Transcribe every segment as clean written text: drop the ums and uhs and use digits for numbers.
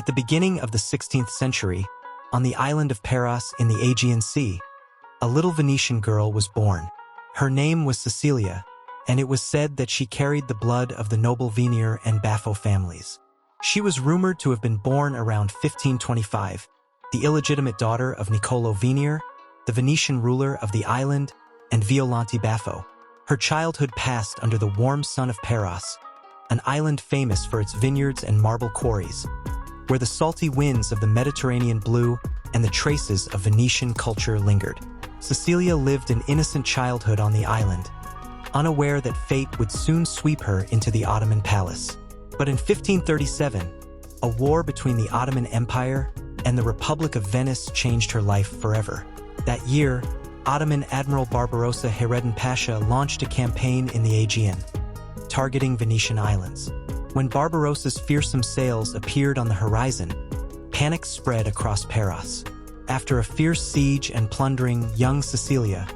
the beginning of the 16th century, on the island of Paros in the Aegean Sea, a little Venetian girl was born. Her name was Cecilia, and it was said that she carried the blood of the noble Venier and Baffo families. She was rumored to have been born around 1525, the illegitimate daughter of Niccolo Venier, the Venetian ruler of the island, and Violante Baffo. Her childhood passed under the warm sun of Paros, an island famous for its vineyards and marble quarries, where the salty winds of the Mediterranean blew and the traces of Venetian culture lingered. Cecilia lived an innocent childhood on the island, unaware that fate would soon sweep her into the Ottoman palace. But in 1537, a war between the Ottoman Empire and the Republic of Venice changed her life forever. That year, Ottoman Admiral Barbarossa Hayreddin Pasha launched a campaign in the Aegean, targeting Venetian islands. When Barbarossa's fearsome sails appeared on the horizon, panic spread across Paros. After a fierce siege and plundering, young Cecilia,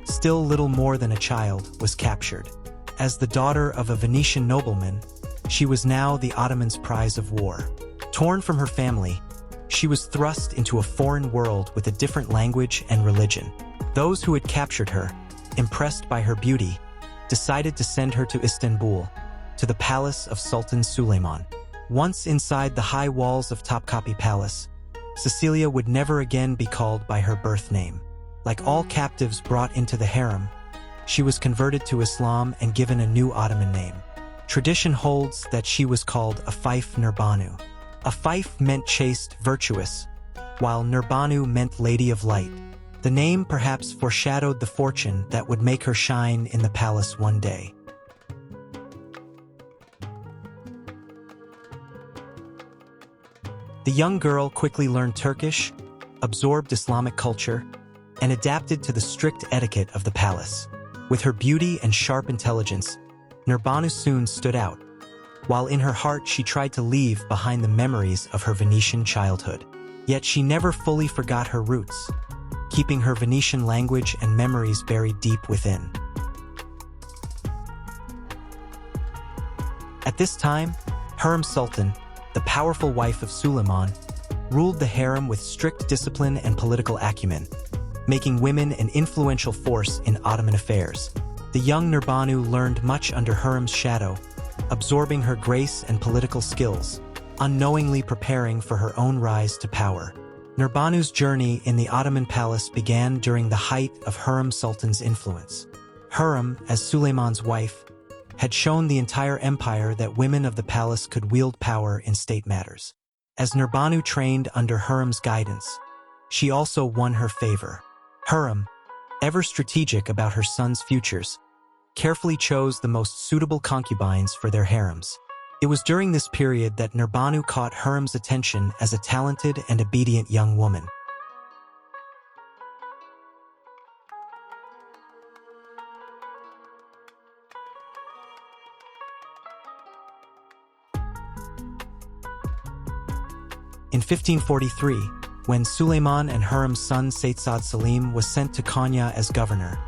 still little more than a child, was captured. As the daughter of a Venetian nobleman, she was now the Ottomans' prize of war. Torn from her family, she was thrust into a foreign world with a different language and religion. Those who had captured her, impressed by her beauty, decided to send her to Istanbul, to the palace of Sultan Suleiman. Once inside the high walls of Topkapi Palace, Cecilia would never again be called by her birth name. Like all captives brought into the harem, she was converted to Islam and given a new Ottoman name. Tradition holds that she was called a fief Nurbanu. A fief meant chaste, virtuous, while Nurbanu meant Lady of Light. The name perhaps foreshadowed the fortune that would make her shine in the palace one day. The young girl quickly learned Turkish, absorbed Islamic culture, and adapted to the strict etiquette of the palace. With her beauty and sharp intelligence, Nurbanu soon stood out, while in her heart she tried to leave behind the memories of her Venetian childhood. Yet she never fully forgot her roots, keeping her Venetian language and memories buried deep within. At this time, Harem Sultan, the powerful wife of Suleiman, ruled the harem with strict discipline and political acumen, making women an influential force in Ottoman affairs. The young Nurbanu learned much under Harem's shadow, absorbing her grace and political skills, unknowingly preparing for her own rise to power. Nurbanu's journey in the Ottoman palace began during the height of Harem Sultan's influence. Harem, as Suleiman's wife, had shown the entire empire that women of the palace could wield power in state matters. As Nurbanu trained under Harem's guidance, she also won her favor. Harem, ever strategic about her sons' futures, carefully chose the most suitable concubines for their harems. It was during this period that Nurbanu caught Harem's attention as a talented and obedient young woman. In 1543, when Suleiman and Harem's son Sultan Selim was sent to Kanya as governor,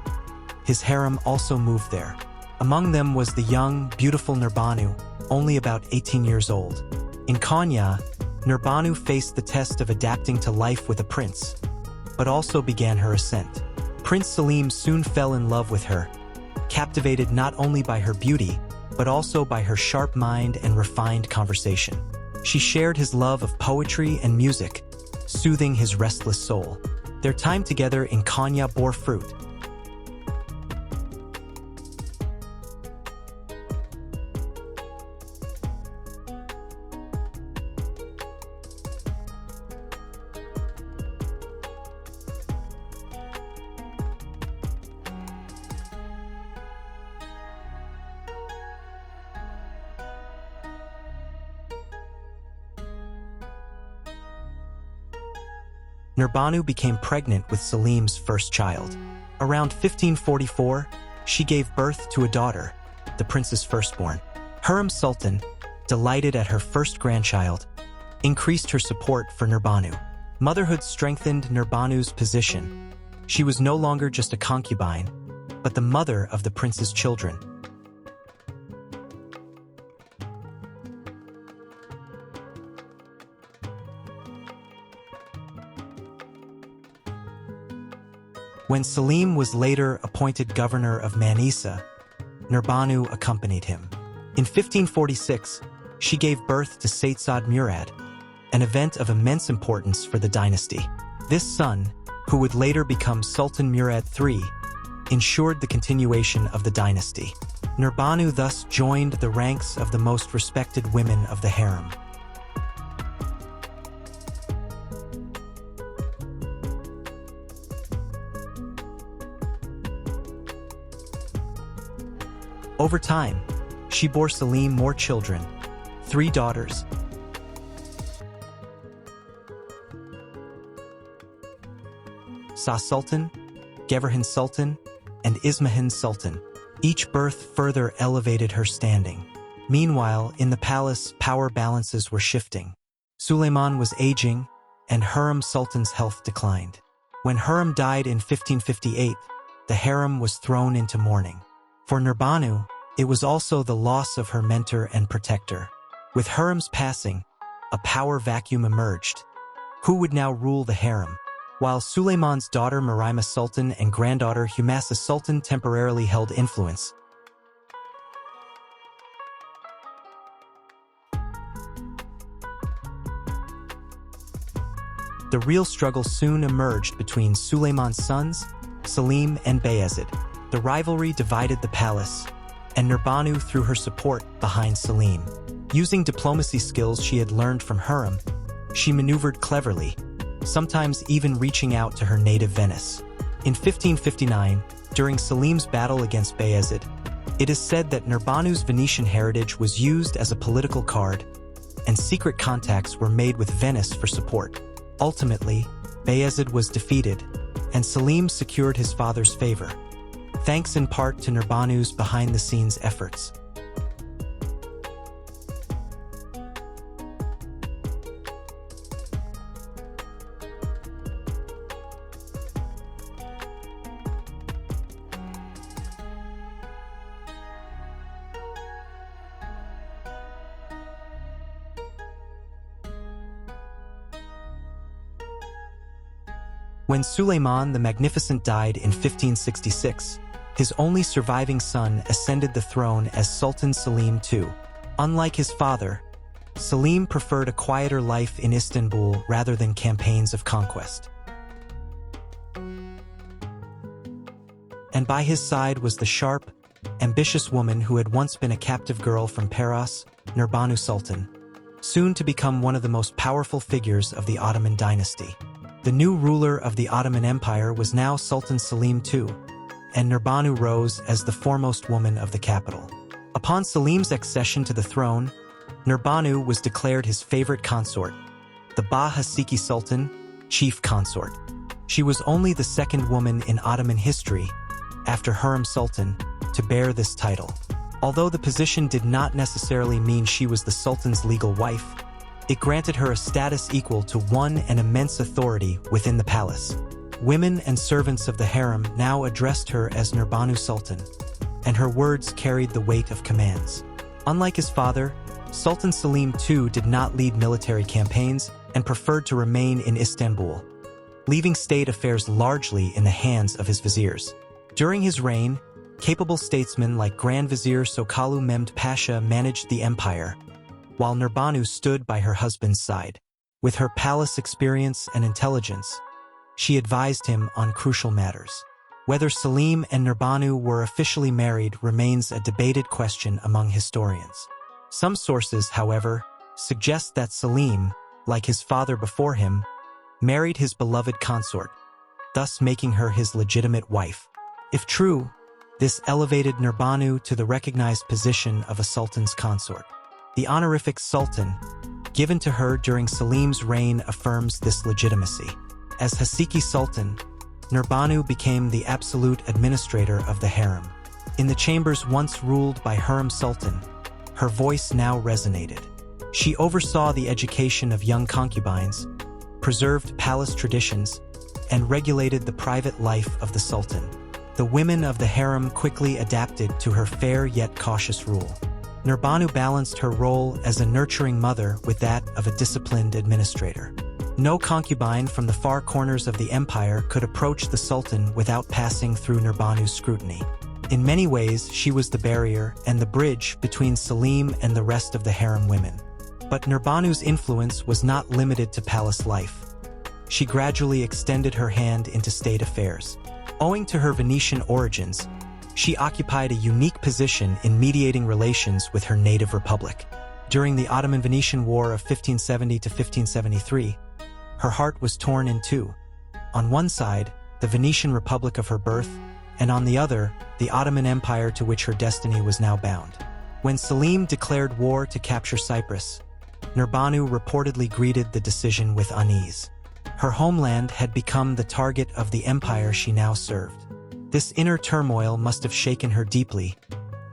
his harem also moved there. Among them was the young, beautiful Nurbanu, only about 18 years old. In Kanya, Nurbanu faced the test of adapting to life with a prince, but also began her ascent. Prince Selim soon fell in love with her, captivated not only by her beauty, but also by her sharp mind and refined conversation. She shared his love of poetry and music, soothing his restless soul. Their time together in Kanya bore fruit. Nurbanu became pregnant with Selim's first child. Around 1544, she gave birth to a daughter, the prince's firstborn. Harem Sultan, delighted at her first grandchild, increased her support for Nurbanu. Motherhood strengthened Nurbanu's position. She was no longer just a concubine, but the mother of the prince's children. When Selim was later appointed governor of Manisa, Nurbanu accompanied him. In 1546, she gave birth to Sayyid Murad, an event of immense importance for the dynasty. This son, who would later become Sultan Murad III, ensured the continuation of the dynasty. Nurbanu thus joined the ranks of the most respected women of the harem. Over time, she bore Selim more children, 3 daughters, Sultan, Geverhin Sultan, and Ismahin Sultan. Each birth further elevated her standing. Meanwhile, in the palace, power balances were shifting. Suleiman was aging, and Hurrem Sultan's health declined. When Hurrem died in 1558, the harem was thrown into mourning. For Nurbanu, it was also the loss of her mentor and protector. With Hurrem's passing, a power vacuum emerged. Who would now rule the harem? While Suleiman's daughter Murad Sultan and granddaughter Hagia Sultan temporarily held influence, the real struggle soon emerged between Suleiman's sons, Selim and Bayezid. The rivalry divided the palace, and Nurbanu threw her support behind Selim. Using diplomacy skills she had learned from Hurrem, she maneuvered cleverly, sometimes even reaching out to her native Venice. In 1559, during Selim's battle against Bayezid, it is said that Nurbanu's Venetian heritage was used as a political card, and secret contacts were made with Venice for support. Ultimately, Bayezid was defeated, and Selim secured his father's favor, thanks in part to Nurbanu's behind-the-scenes efforts. When Suleiman the Magnificent died in 1566, his only surviving son ascended the throne as Sultan Selim II. Unlike his father, Selim preferred a quieter life in Istanbul rather than campaigns of conquest. And by his side was the sharp, ambitious woman who had once been a captive girl from Paros, Nurbanu Sultan, soon to become one of the most powerful figures of the Ottoman dynasty. The new ruler of the Ottoman Empire was now Sultan Selim II, and Nurbanu rose as the foremost woman of the capital. Upon Selim's accession to the throne, Nurbanu was declared his favorite consort, the Haseki Sultan, chief consort. She was only the second woman in Ottoman history, after Hurrem Sultan, to bear this title. Although the position did not necessarily mean she was the Sultan's legal wife, it granted her a status equal to one and immense authority within the palace. Women and servants of the harem now addressed her as Nurbanu Sultan, and her words carried the weight of commands. Unlike his father, Sultan Selim II did not lead military campaigns and preferred to remain in Istanbul, leaving state affairs largely in the hands of his viziers. During his reign, capable statesmen like Grand Vizier Sokalu Mehmed Pasha managed the empire, while Nurbanu stood by her husband's side. With her palace experience and intelligence, she advised him on crucial matters. Whether Selim and Nurbanu were officially married remains a debated question among historians. Some sources, however, suggest that Selim, like his father before him, married his beloved consort, thus making her his legitimate wife. If true, this elevated Nurbanu to the recognized position of a sultan's consort. The honorific Sultan, given to her during Selim's reign, affirms this legitimacy. As Haseki Sultan, Nurbanu became the absolute administrator of the harem. In the chambers once ruled by Hurrem Sultan, her voice now resonated. She oversaw the education of young concubines, preserved palace traditions, and regulated the private life of the Sultan. The women of the harem quickly adapted to her fair yet cautious rule. Nurbanu balanced her role as a nurturing mother with that of a disciplined administrator. No concubine from the far corners of the empire could approach the Sultan without passing through Nurbanu's scrutiny. In many ways, she was the barrier and the bridge between Selim and the rest of the harem women. But Nurbanu's influence was not limited to palace life. She gradually extended her hand into state affairs. Owing to her Venetian origins, she occupied a unique position in mediating relations with her native republic. During the Ottoman-Venetian War of 1570 to 1573, her heart was torn in two. On one side, the Venetian Republic of her birth, and on the other, the Ottoman Empire to which her destiny was now bound. When Selim declared war to capture Cyprus, Nurbanu reportedly greeted the decision with unease. Her homeland had become the target of the empire she now served. This inner turmoil must have shaken her deeply,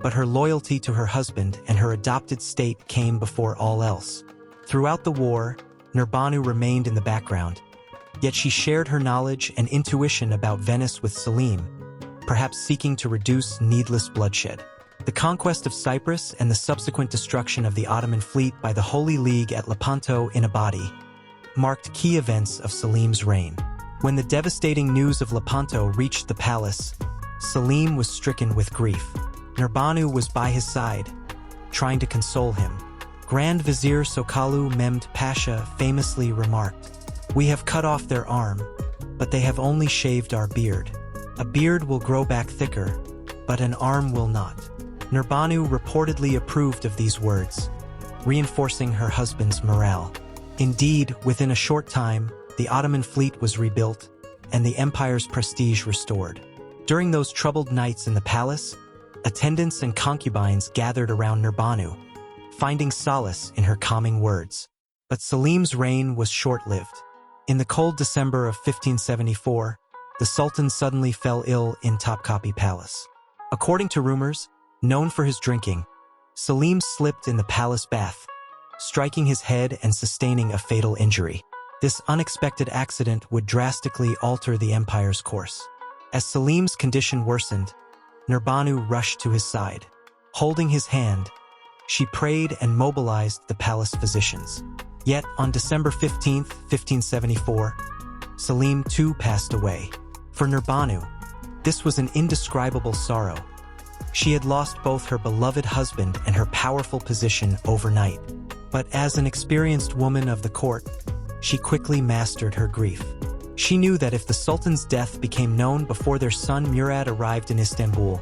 but her loyalty to her husband and her adopted state came before all else. Throughout the war, Nurbanu remained in the background, yet she shared her knowledge and intuition about Venice with Selim, perhaps seeking to reduce needless bloodshed. The conquest of Cyprus and the subsequent destruction of the Ottoman fleet by the Holy League at Lepanto in a body marked key events of Selim's reign. When the devastating news of Lepanto reached the palace, Selim was stricken with grief. Nurbanu was by his side, trying to console him. Grand Vizier Sokalu Mehmed Pasha famously remarked, "We have cut off their arm, but they have only shaved our beard. A beard will grow back thicker, but an arm will not." Nurbanu reportedly approved of these words, reinforcing her husband's morale. Indeed, within a short time, the Ottoman fleet was rebuilt, and the empire's prestige restored. During those troubled nights in the palace, attendants and concubines gathered around Nurbanu, finding solace in her calming words. But Selim's reign was short-lived. In the cold December of 1574, the Sultan suddenly fell ill in Topkapi Palace. According to rumors, known for his drinking, Selim slipped in the palace bath, striking his head and sustaining a fatal injury. This unexpected accident would drastically alter the empire's course. As Selim's condition worsened, Nurbanu rushed to his side. Holding his hand, she prayed and mobilized the palace physicians. Yet, on December 15, 1574, Selim too passed away. For Nurbanu, this was an indescribable sorrow. She had lost both her beloved husband and her powerful position overnight. But as an experienced woman of the court, she quickly mastered her grief. She knew that if the Sultan's death became known before their son Murad arrived in Istanbul,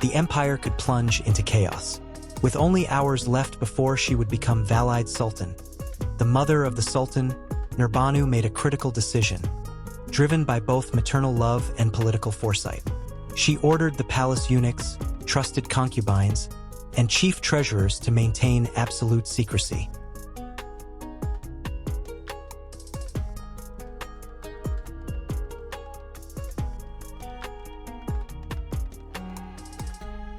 the empire could plunge into chaos. With only hours left before she would become Valide Sultan, the mother of the Sultan, Nurbanu made a critical decision, driven by both maternal love and political foresight. She ordered the palace eunuchs, trusted concubines, and chief treasurers to maintain absolute secrecy.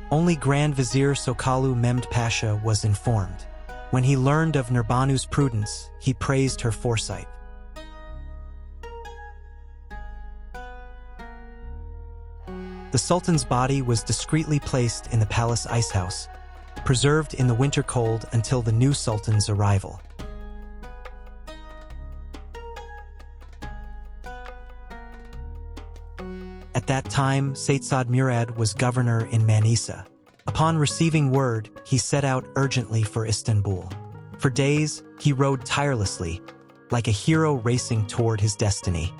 Only Grand Vizier Sokalu Mehmed Pasha was informed. When he learned of Nurbanu's prudence, he praised her foresight. The Sultan's body was discreetly placed in the palace icehouse, preserved in the winter cold until the new Sultan's arrival. At that time, Said Murad was governor in Manisa. Upon receiving word, he set out urgently for Istanbul. For days, he rode tirelessly, like a hero racing toward his destiny.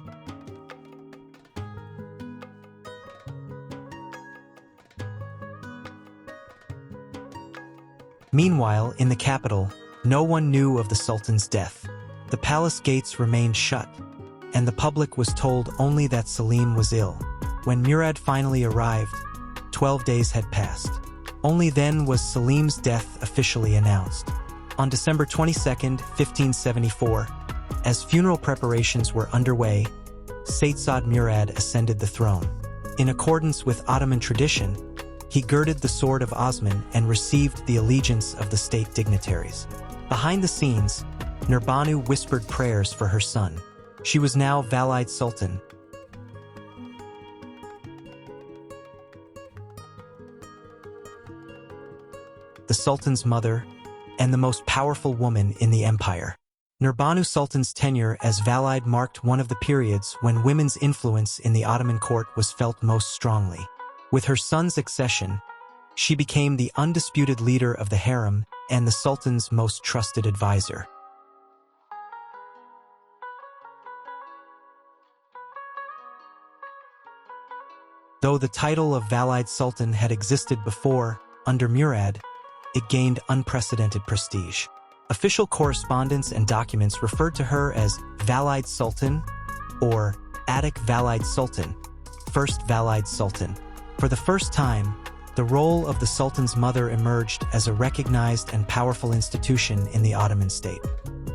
Meanwhile, in the capital, no one knew of the Sultan's death. The palace gates remained shut, and the public was told only that Selim was ill. When Murad finally arrived, 12 days had passed. Only then was Selim's death officially announced. On December 22, 1574, as funeral preparations were underway, Said Murad ascended the throne. In accordance with Ottoman tradition, he girded the sword of Osman and received the allegiance of the state dignitaries. Behind the scenes, Nurbanu whispered prayers for her son. She was now Valide Sultan, the Sultan's mother, and the most powerful woman in the empire. Nurbanu Sultan's tenure as Valide marked one of the periods when women's influence in the Ottoman court was felt most strongly. With her son's accession, she became the undisputed leader of the harem and the Sultan's most trusted advisor. Though the title of Valide Sultan had existed before, under Murad, it gained unprecedented prestige. Official correspondence and documents referred to her as Valide Sultan or Attic Valide Sultan, First Valide Sultan. For the first time, the role of the Sultan's mother emerged as a recognized and powerful institution in the Ottoman state.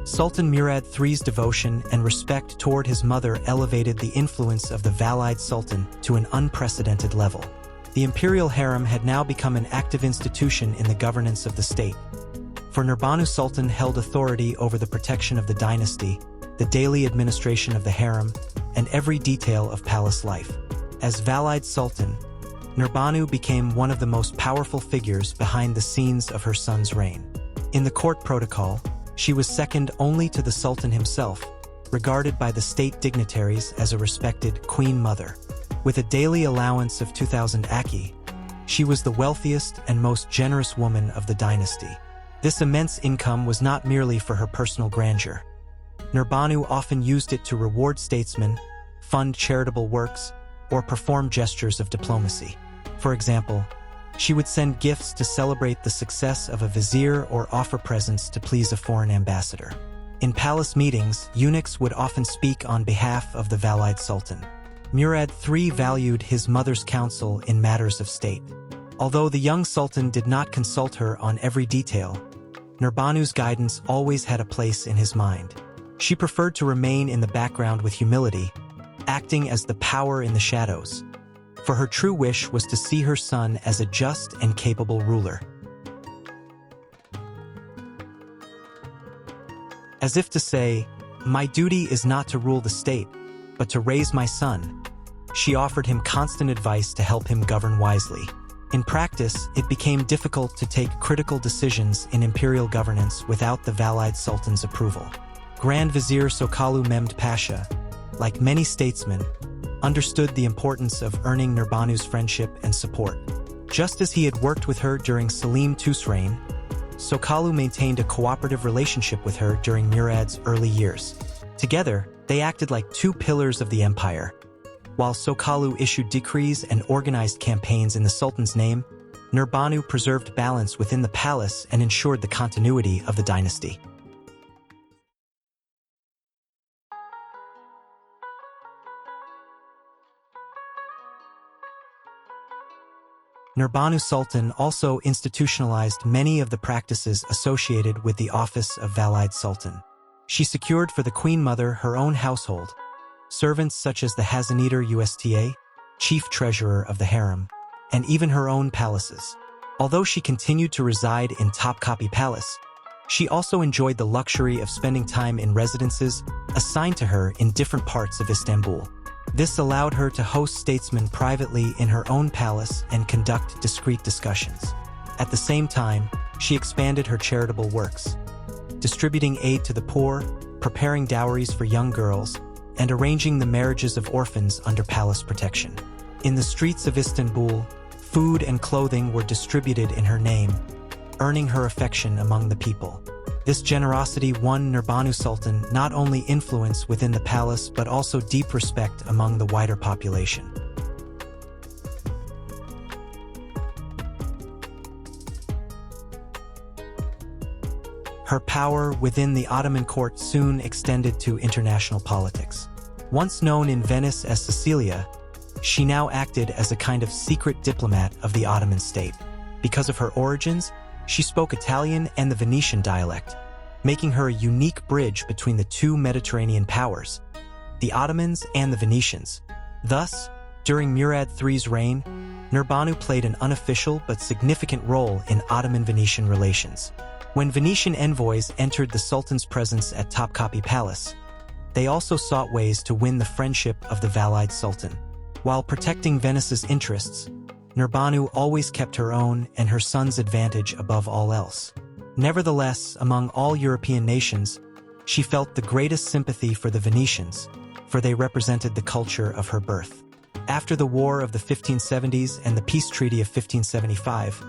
Sultan Murad III's devotion and respect toward his mother elevated the influence of the Valide Sultan to an unprecedented level. The imperial harem had now become an active institution in the governance of the state. For Nurbanu Sultan held authority over the protection of the dynasty, the daily administration of the harem, and every detail of palace life. As Valide Sultan, Nurbanu became one of the most powerful figures behind the scenes of her son's reign. In the court protocol, she was second only to the Sultan himself, regarded by the state dignitaries as a respected queen mother. With a daily allowance of 2,000 aki, she was the wealthiest and most generous woman of the dynasty. This immense income was not merely for her personal grandeur. Nurbanu often used it to reward statesmen, fund charitable works, or perform gestures of diplomacy. For example, she would send gifts to celebrate the success of a vizier or offer presents to please a foreign ambassador. In palace meetings, eunuchs would often speak on behalf of the Valide Sultan. Murad III valued his mother's counsel in matters of state. Although the young sultan did not consult her on every detail, Nurbanu's guidance always had a place in his mind. She preferred to remain in the background with humility, acting as the power in the shadows. For her true wish was to see her son as a just and capable ruler. As if to say, "My duty is not to rule the state, but to raise my son," she offered him constant advice to help him govern wisely. In practice, it became difficult to take critical decisions in imperial governance without the Valide Sultan's approval. Grand Vizier Sokalu Mehmed Pasha, like many statesmen, understood the importance of earning Nurbanu's friendship and support. Just as he had worked with her during Selim II's reign, Sokalu maintained a cooperative relationship with her during Murad's early years. Together, they acted like two pillars of the empire. While Sokalu issued decrees and organized campaigns in the Sultan's name, Nurbanu preserved balance within the palace and ensured the continuity of the dynasty. Nurbanu Sultan also institutionalized many of the practices associated with the office of Valide Sultan. She secured for the Queen Mother her own household, servants such as the Hazaneter Usta, chief treasurer of the harem, and even her own palaces. Although she continued to reside in Topkapi Palace, she also enjoyed the luxury of spending time in residences assigned to her in different parts of Istanbul. This allowed her to host statesmen privately in her own palace and conduct discreet discussions. At the same time, she expanded her charitable works, distributing aid to the poor, preparing dowries for young girls, and arranging the marriages of orphans under palace protection. In the streets of Istanbul, food and clothing were distributed in her name, earning her affection among the people. This generosity won Nurbanu Sultan not only influence within the palace but also deep respect among the wider population. Her power within the Ottoman court soon extended to international politics. Once known in Venice as Cecilia, she now acted as a kind of secret diplomat of the Ottoman state. Because of her origins, she spoke Italian and the Venetian dialect, making her a unique bridge between the two Mediterranean powers, the Ottomans and the Venetians. Thus, during Murad III's reign, Nurbanu played an unofficial but significant role in Ottoman-Venetian relations. When Venetian envoys entered the Sultan's presence at Topkapi Palace, they also sought ways to win the friendship of the Valide Sultan. While protecting Venice's interests, Nurbanu always kept her own and her son's advantage above all else. Nevertheless, among all European nations, She felt the greatest sympathy for the Venetians, for they represented the culture of her birth. After the War of the 1570s and the Peace Treaty of 1575,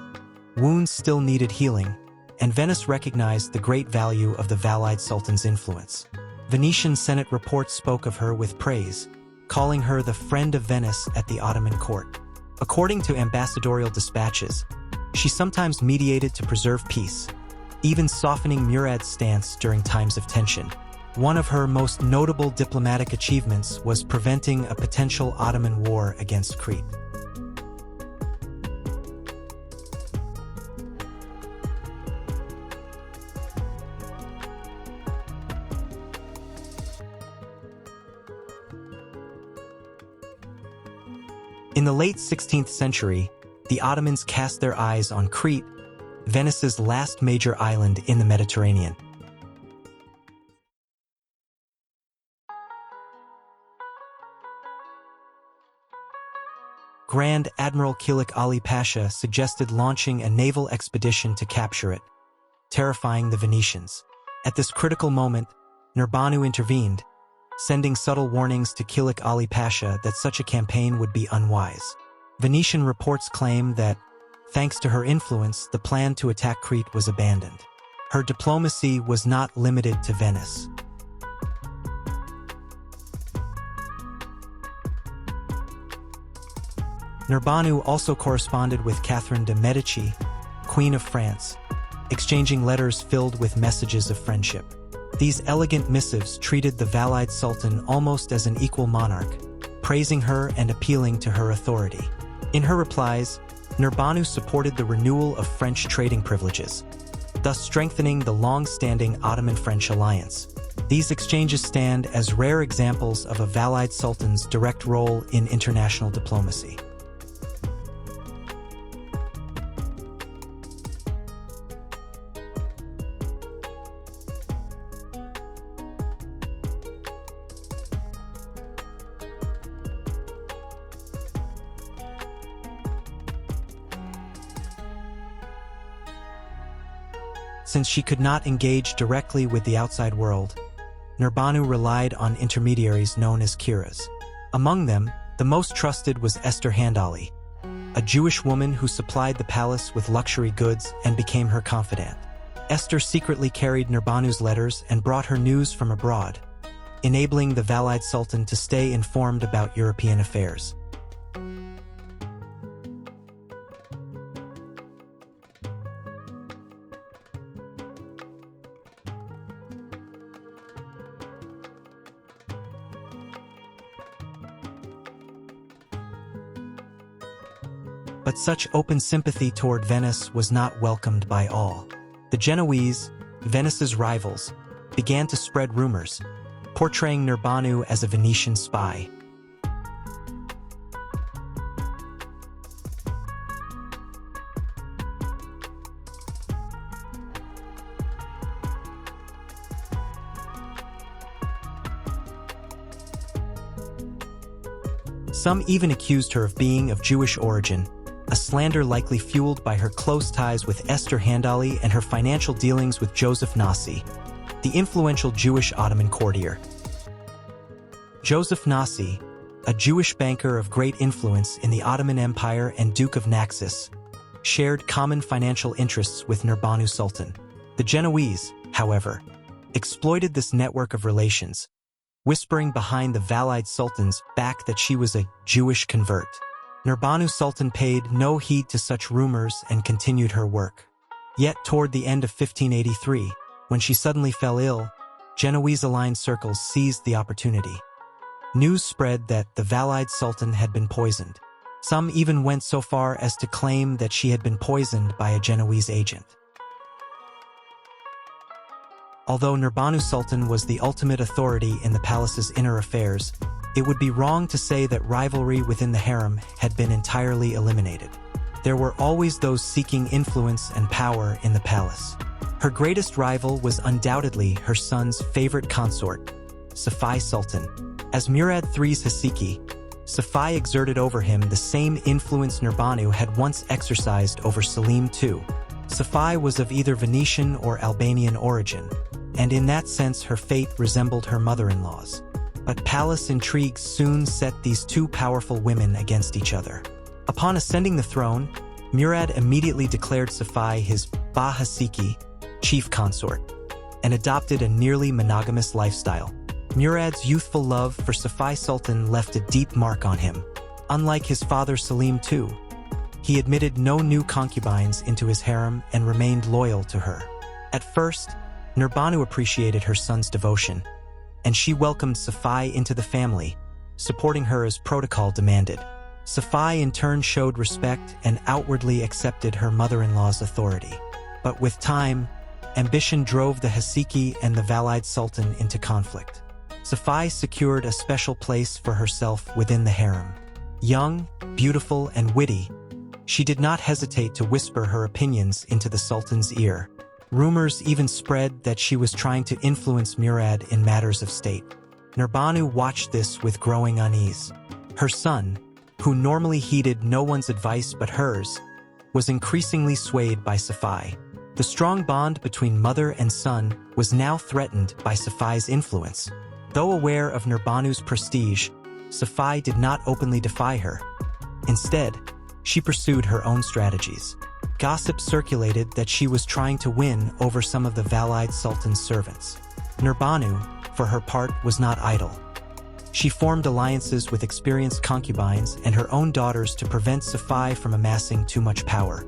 wounds still needed healing, and Venice recognized the great value of the Valide Sultan's influence. Venetian Senate reports spoke of her with praise, calling her the friend of Venice at the Ottoman court. According to ambassadorial dispatches, she sometimes mediated to preserve peace, even softening Murad's stance during times of tension. One of her most notable diplomatic achievements was preventing a potential Ottoman war against Crete. In the late 16th century, the Ottomans cast their eyes on Crete, Venice's last major island in the Mediterranean. Grand Admiral Kilik Ali Pasha suggested launching a naval expedition to capture it, terrifying the Venetians. At this critical moment, Nurbanu intervened, sending subtle warnings to Kilik Ali Pasha that such a campaign would be unwise. Venetian reports claim that, thanks to her influence, the plan to attack Crete was abandoned. Her diplomacy was not limited to Venice. Nurbanu also corresponded with Catherine de' Medici, Queen of France, exchanging letters filled with messages of friendship. These elegant missives treated the Valide Sultan almost as an equal monarch, praising her and appealing to her authority. In her replies, Nurbanu supported the renewal of French trading privileges, thus strengthening the long-standing Ottoman-French alliance. These exchanges stand as rare examples of a Valide Sultan's direct role in international diplomacy. Since she could not engage directly with the outside world, Nurbanu relied on intermediaries known as Kiras. Among them, the most trusted was Esther Handali, a Jewish woman who supplied the palace with luxury goods and became her confidant. Esther secretly carried Nurbanu's letters and brought her news from abroad, enabling the Valide Sultan to stay informed about European affairs. But such open sympathy toward Venice was not welcomed by all. The Genoese, Venice's rivals, began to spread rumors, portraying Nurbanu as a Venetian spy. Some even accused her of being of Jewish origin, a slander likely fueled by her close ties with Esther Handali and her financial dealings with Joseph Nasi, the influential Jewish Ottoman courtier. Joseph Nasi, a Jewish banker of great influence in the Ottoman Empire and Duke of Naxos, shared common financial interests with Nurbanu Sultan. The Genoese, however, exploited this network of relations, whispering behind the Valide Sultan's back that she was a Jewish convert. Nurbanu Sultan paid no heed to such rumors and continued her work. Yet toward the end of 1583, when she suddenly fell ill, Genoese-aligned circles seized the opportunity. News spread that the Valide Sultan had been poisoned. Some even went so far as to claim that she had been poisoned by a Genoese agent. Although Nurbanu Sultan was the ultimate authority in the palace's inner affairs, it would be wrong to say that rivalry within the harem had been entirely eliminated. There were always those seeking influence and power in the palace. Her greatest rival was undoubtedly her son's favorite consort, Safiye Sultan. As Murad III's Haseki, Safiye exerted over him the same influence Nurbanu had once exercised over Selim II. Safiye was of either Venetian or Albanian origin, and in that sense her fate resembled her mother-in-law's. But palace intrigues soon set these two powerful women against each other. Upon ascending the throne, Murad immediately declared Safiye his Haseki, chief consort, and adopted a nearly monogamous lifestyle. Murad's youthful love for Safiye Sultan left a deep mark on him. Unlike his father Selim II, he admitted no new concubines into his harem and remained loyal to her. At first, Nurbanu appreciated her son's devotion, and she welcomed Safiye into the family, supporting her as protocol demanded. Safiye in turn showed respect and outwardly accepted her mother-in-law's authority. But with time, ambition drove the Haseki and the Valide Sultan into conflict. Safiye secured a special place for herself within the harem. Young, beautiful, and witty, she did not hesitate to whisper her opinions into the Sultan's ear. Rumors even spread that she was trying to influence Murad in matters of state. Nurbanu watched this with growing unease. Her son, who normally heeded no one's advice but hers, was increasingly swayed by Safiye. The strong bond between mother and son was now threatened by Safiye's influence. Though aware of Nurbanu's prestige, Safiye did not openly defy her. Instead, she pursued her own strategies. Gossip circulated that she was trying to win over some of the Valide Sultan's servants. Nurbanu, for her part, was not idle. She formed alliances with experienced concubines and her own daughters to prevent Safiye from amassing too much power.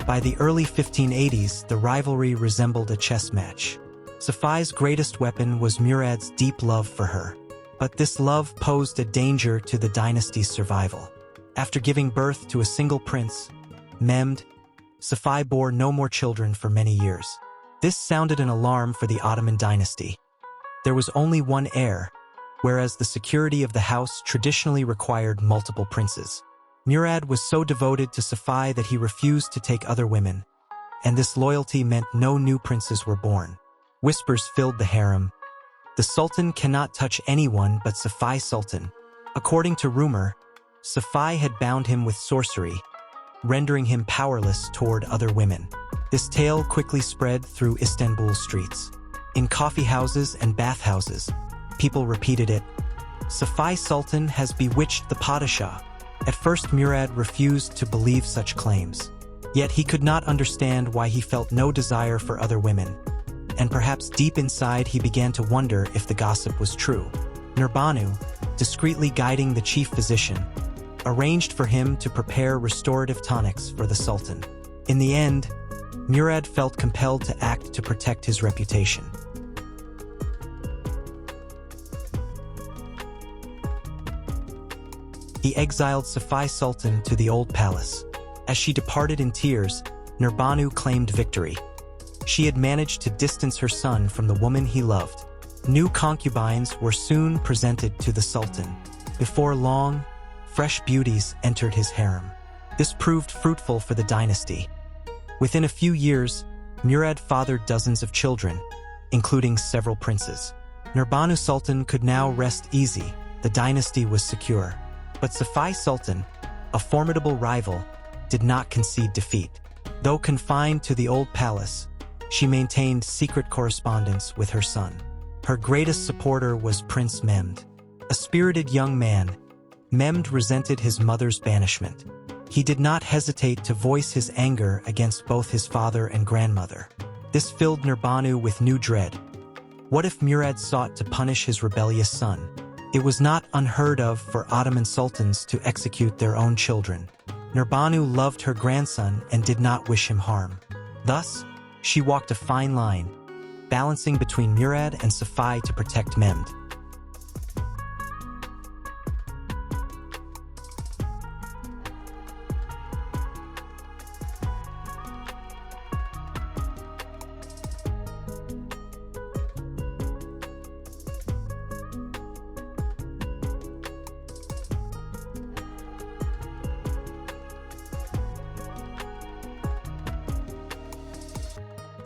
By the early 1580s, the rivalry resembled a chess match. Safiye's greatest weapon was Murad's deep love for her. But this love posed a danger to the dynasty's survival. After giving birth to a single prince, Mehmed, Safiye bore no more children for many years. This sounded an alarm for the Ottoman dynasty. There was only one heir, whereas the security of the house traditionally required multiple princes. Murad was so devoted to Safiye that he refused to take other women, and this loyalty meant no new princes were born. Whispers filled the harem. The Sultan cannot touch anyone but Safiye Sultan. According to rumor, Safiye had bound him with sorcery, rendering him powerless toward other women. This tale quickly spread through Istanbul streets. In coffee houses and bathhouses, people repeated it. Safiye Sultan has bewitched the Padishah. At first, Murad refused to believe such claims. Yet he could not understand why he felt no desire for other women. And perhaps deep inside he began to wonder if the gossip was true. Nurbanu, discreetly guiding the chief physician, arranged for him to prepare restorative tonics for the Sultan. In the end, Murad felt compelled to act to protect his reputation. He exiled Safiye Sultan to the old palace. As she departed in tears, Nurbanu claimed victory. She had managed to distance her son from the woman he loved. New concubines were soon presented to the Sultan. Before long, fresh beauties entered his harem. This proved fruitful for the dynasty. Within a few years, Murad fathered dozens of children, including several princes. Nurbanu Sultan could now rest easy. The dynasty was secure. But Safiye Sultan, a formidable rival, did not concede defeat. Though confined to the old palace, she maintained secret correspondence with her son. Her greatest supporter was Prince Mehmed. A spirited young man, Mehmed resented his mother's banishment. He did not hesitate to voice his anger against both his father and grandmother. This filled Nurbanu with new dread. What if Murad sought to punish his rebellious son? It was not unheard of for Ottoman sultans to execute their own children. Nurbanu loved her grandson and did not wish him harm. Thus, she walked a fine line, balancing between Murad and Safiye to protect Mehmed.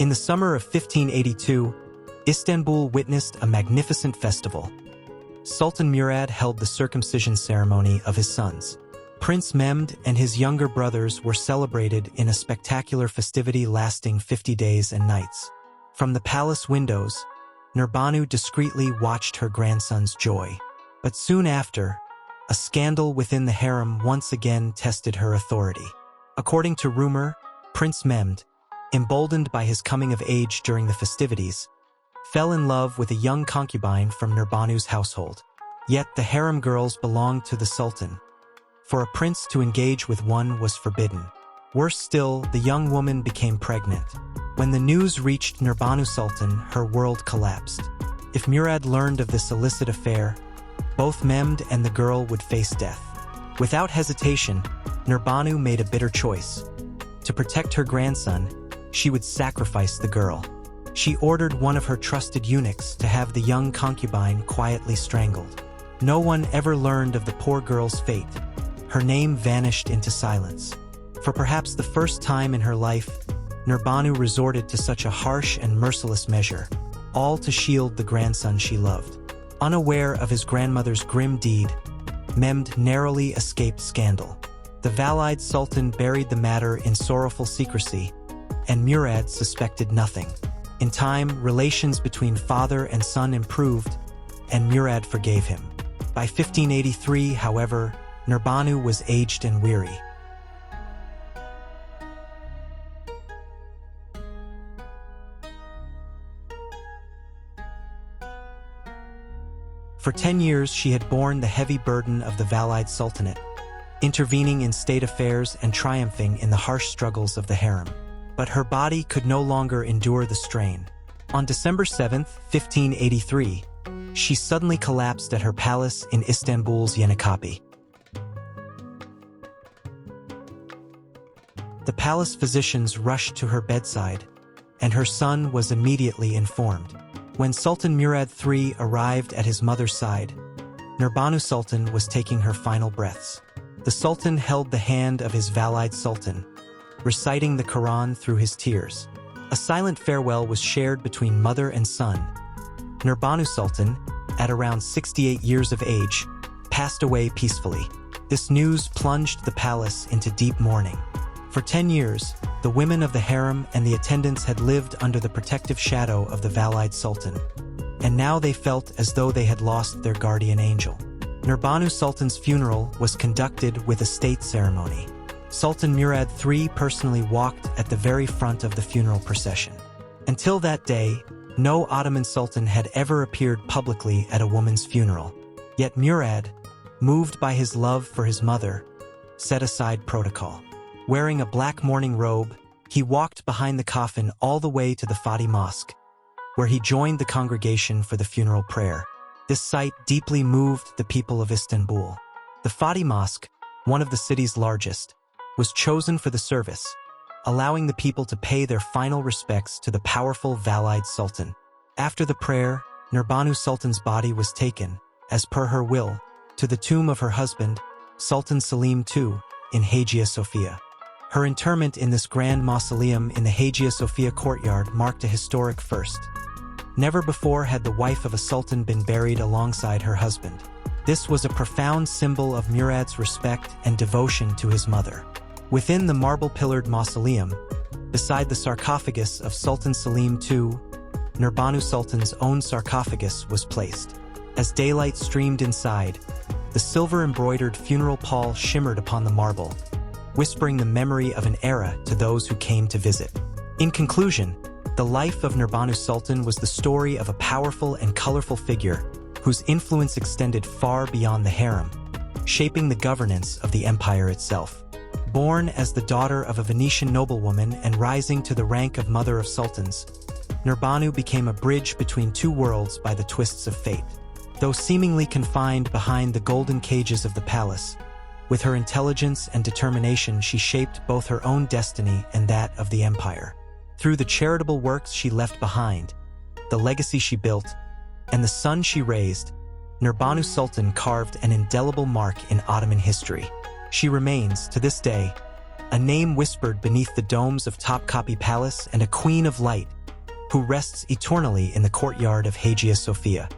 In the summer of 1582, Istanbul witnessed a magnificent festival. Sultan Murad held the circumcision ceremony of his sons. Prince Mehmed and his younger brothers were celebrated in a spectacular festivity lasting 50 days and nights. From the palace windows, Nurbanu discreetly watched her grandson's joy. But soon after, a scandal within the harem once again tested her authority. According to rumor, Prince Mehmed, emboldened by his coming of age during the festivities, fell in love with a young concubine from Nurbanu's household. Yet the harem girls belonged to the Sultan. For a prince to engage with one was forbidden. Worse still, the young woman became pregnant. When the news reached Nurbanu Sultan, her world collapsed. If Murad learned of this illicit affair, both Mehmed and the girl would face death. Without hesitation, Nurbanu made a bitter choice. To protect her grandson, she would sacrifice the girl. She ordered one of her trusted eunuchs to have the young concubine quietly strangled. No one ever learned of the poor girl's fate. Her name vanished into silence. For perhaps the first time in her life, Nurbanu resorted to such a harsh and merciless measure, all to shield the grandson she loved. Unaware of his grandmother's grim deed, Mehmed narrowly escaped scandal. The Valide Sultan buried the matter in sorrowful secrecy, and Murad suspected nothing. In time, relations between father and son improved, and Murad forgave him. By 1583, however, Nurbanu was aged and weary. For 10 years, she had borne the heavy burden of the Valide Sultanate, intervening in state affairs and triumphing in the harsh struggles of the harem. But her body could no longer endure the strain. On December 7, 1583, she suddenly collapsed at her palace in Istanbul's Yenikapi. The palace physicians rushed to her bedside, and her son was immediately informed. When Sultan Murad III arrived at his mother's side, Nurbanu Sultan was taking her final breaths. The Sultan held the hand of his Valide Sultan, reciting the Quran through his tears. A silent farewell was shared between mother and son. Nurbanu Sultan, at around 68 years of age, passed away peacefully. This news plunged the palace into deep mourning. For 10 years, the women of the harem and the attendants had lived under the protective shadow of the Valide Sultan, and now they felt as though they had lost their guardian angel. Nurbanu Sultan's funeral was conducted with a state ceremony. Sultan Murad III personally walked at the very front of the funeral procession. Until that day, no Ottoman sultan had ever appeared publicly at a woman's funeral. Yet Murad, moved by his love for his mother, set aside protocol. Wearing a black mourning robe, he walked behind the coffin all the way to the Fatih Mosque, where he joined the congregation for the funeral prayer. This sight deeply moved the people of Istanbul. The Fatih Mosque, one of the city's largest, was chosen for the service, allowing the people to pay their final respects to the powerful Valide Sultan. After the prayer, Nurbanu Sultan's body was taken, as per her will, to the tomb of her husband, Sultan Selim II, in Hagia Sophia. Her interment in this grand mausoleum in the Hagia Sophia courtyard marked a historic first. Never before had the wife of a sultan been buried alongside her husband. This was a profound symbol of Murad's respect and devotion to his mother. Within the marble-pillared mausoleum, beside the sarcophagus of Sultan Selim II, Nurbanu Sultan's own sarcophagus was placed. As daylight streamed inside, the silver-embroidered funeral pall shimmered upon the marble, whispering the memory of an era to those who came to visit. In conclusion, the life of Nurbanu Sultan was the story of a powerful and colorful figure whose influence extended far beyond the harem, shaping the governance of the empire itself. Born as the daughter of a Venetian noblewoman and rising to the rank of mother of sultans, Nurbanu became a bridge between two worlds by the twists of fate. Though seemingly confined behind the golden cages of the palace, with her intelligence and determination she shaped both her own destiny and that of the empire. Through the charitable works she left behind, the legacy she built, and the son she raised, Nurbanu Sultan carved an indelible mark in Ottoman history. She remains, to this day, a name whispered beneath the domes of Topkapi Palace and a queen of light who rests eternally in the courtyard of Hagia Sophia.